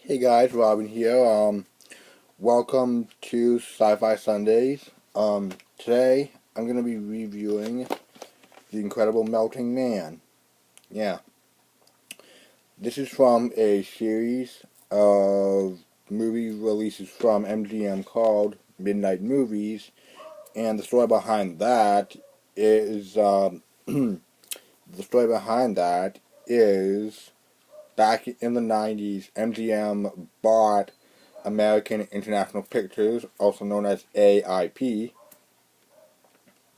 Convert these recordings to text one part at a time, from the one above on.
Hey guys, Robin here. Welcome to Sci-Fi Sundays. Today I'm gonna be reviewing The Incredible Melting Man. Yeah, this is from a series of movie releases from MGM called Midnight Movies, and the story behind that is the story behind that is back in the 90s, MGM bought American International Pictures, also known as AIP,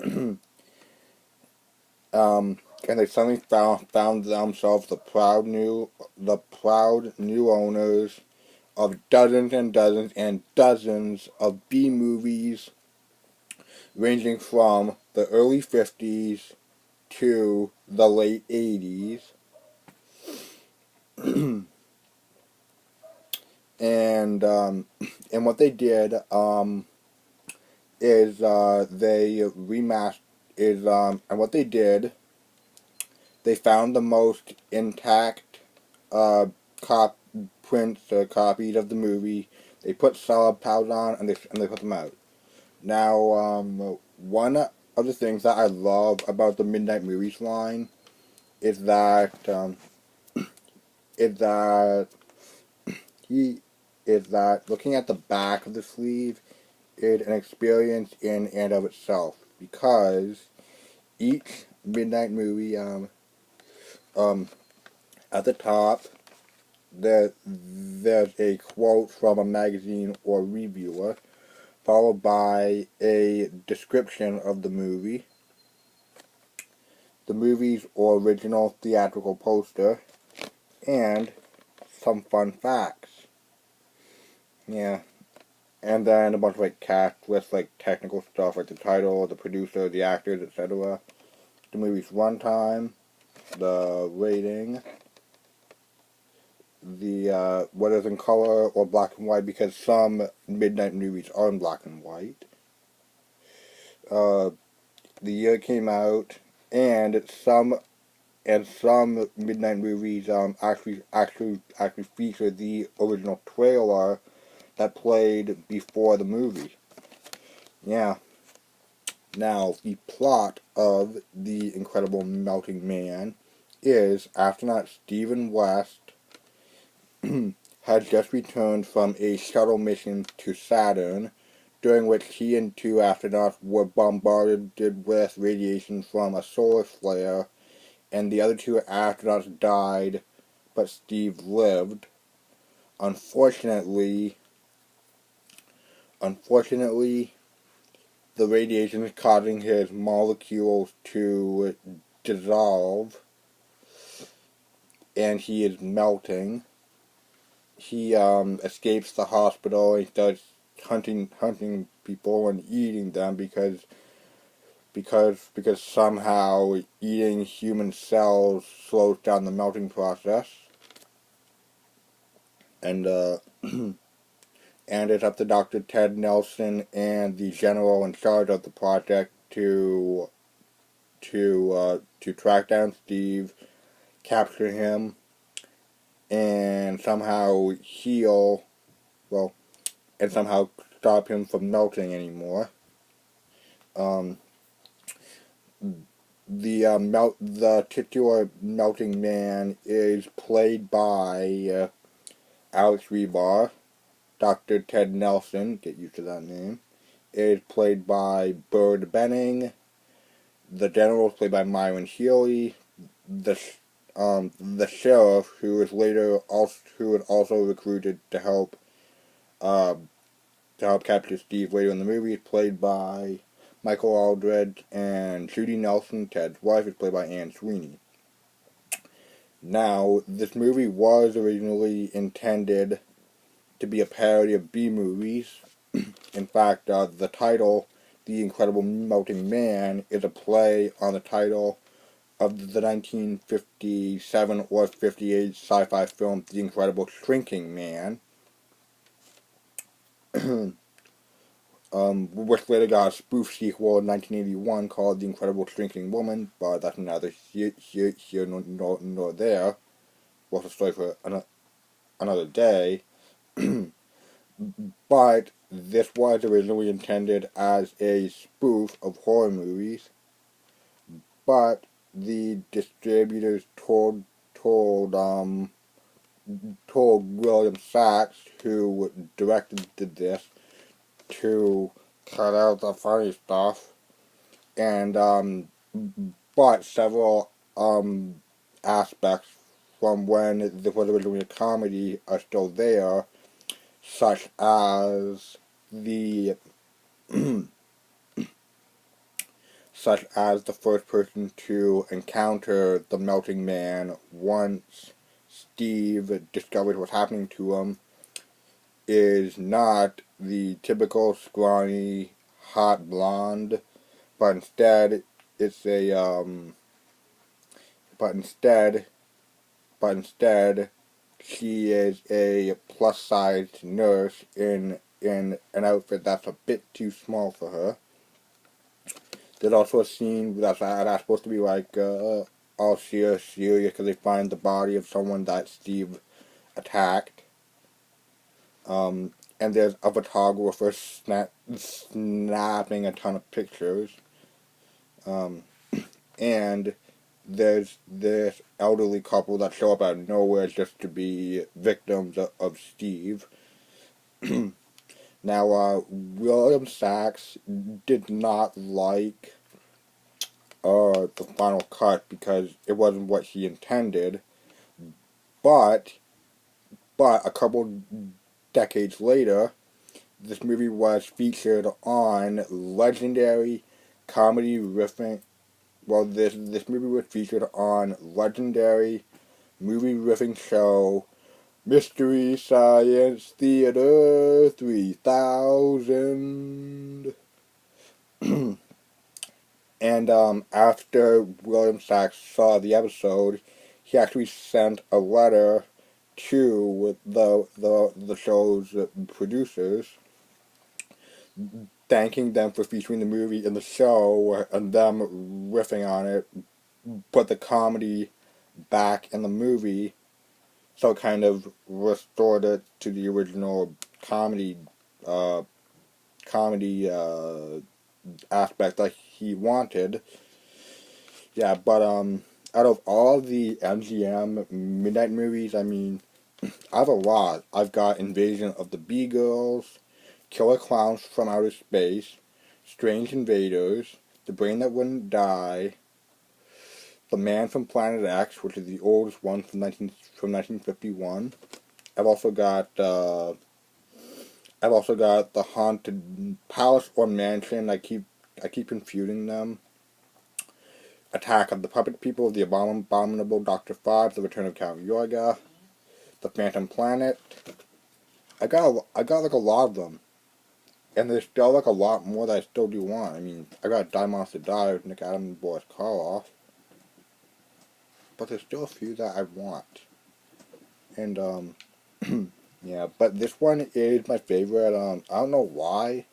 and they suddenly found themselves the proud new owners of dozens and dozens and dozens of B movies, ranging from the early 50s to the late 80s. And what they did is they remastered is and what they did, they found the most intact uh, cop prints copies of the movie. They put solid powers on and they put them out. Now, one of the things that I love about the Midnight Movies line is that is that he is that looking at the back of the sleeve is an experience in and of itself, because each Midnight Movie um at the top there's a quote from a magazine or reviewer, followed by a description of the movie's original theatrical poster, and some fun facts. Yeah. And then a bunch of cast with technical stuff like the title, the producer, the actors, etc. The movie's runtime, the rating, the whether it's in color or black and white, because some midnight movies are in black and white. Uh, the year it came out, and some midnight movies actually feature the original trailer that played before the movie. Yeah. Now, the plot of The Incredible Melting Man is astronaut Stephen West had just returned from a shuttle mission to Saturn, during which he and two astronauts were bombarded with radiation from a solar flare, and the other two astronauts died, but Steve lived. Unfortunately, unfortunately, the radiation is causing his molecules to dissolve, and he is melting. He escapes the hospital and starts hunting people and eating them, because somehow eating human cells slows down the melting process. And and it's up to Dr. Ted Nelson and the general in charge of the project to track down Steve, capture him, and somehow heal, well, and somehow stop him from melting anymore. Um, the titular melting man is played by Alex Rebar. Dr. Ted Nelson, get used to that name, is played by Bird Benning. The general is played by Myron Healy. The sheriff, who was also recruited uh, to help capture Steve later in the movie, is played by Michael Aldred, and Judy Nelson, Ted's wife, is played by Anne Sweeney. Now, this movie was originally intended to be a parody of B movies. In fact, the title, The Incredible Melting Man, is a play on the title of the 1957 or 58 sci-fi film The Incredible Shrinking Man, which later got a spoof sequel in 1981 called The Incredible Shrinking Woman, but that's neither here nor there. What's a story for another day. But this was originally intended as a spoof of horror movies, but the distributors told William Sachs, who directed this, to cut out the funny stuff, and but several aspects from when this was originally a comedy are still there, such as the such as the first person to encounter the melting man once Steve discovers what's happening to him is not the typical scrawny, hot blonde, but instead it's a but instead but instead she is a plus-sized nurse in an outfit that's a bit too small for her. There's also a scene that's supposed to be like all serious because they find the body of someone that Steve attacked. And there's a photographer snapping a ton of pictures. And there's this elderly couple that show up out of nowhere just to be victims of Steve. Now, William Sachs did not like the final cut because it wasn't what he intended, but a couple decades later, this movie was featured on legendary comedy riffing. Well, this movie was featured on legendary movie riffing show Mystery Science Theater 3000. And after William Sachs saw the episode, he actually sent a letter to the show's producers, thanking them for featuring the movie in the show and them riffing on it, put the comedy back in the movie, so it kind of restored it to the original comedy aspect that he wanted. Yeah, but out of all the MGM midnight movies, I mean, I have a lot. I've got Invasion of the Beagles, Killer Clowns from Outer Space, Strange Invaders, The Brain That Wouldn't Die, The Man from Planet X, which is the oldest one from 1951. I've also got the Haunted Palace or Mansion. I keep confusing them. Attack of the Puppet People, The Abominable Dr. Five, The Return of Count Yorga, The Phantom Planet. I got like a lot of them. And there's still like a lot more that I still do want. I mean, I got Die Monster Die with Nick Adams and Boris Karloff. But there's still a few that I want. And, yeah, but this one is my favorite. I don't know why.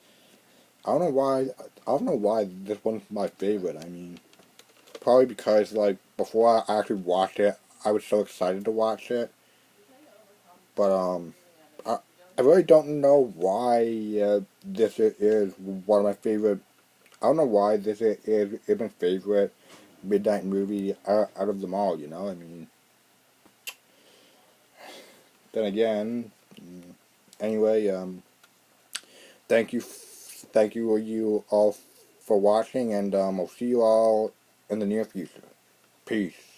I don't know why this one's my favorite. I mean, probably because, like, before I actually watched it, I was so excited to watch it. But, I really don't know why this is one of my favorite. I don't know why this is my favorite midnight movie out of them all. You know, I mean. Then again, anyway, thank you all for watching, and I'll see you all in the near future. Peace.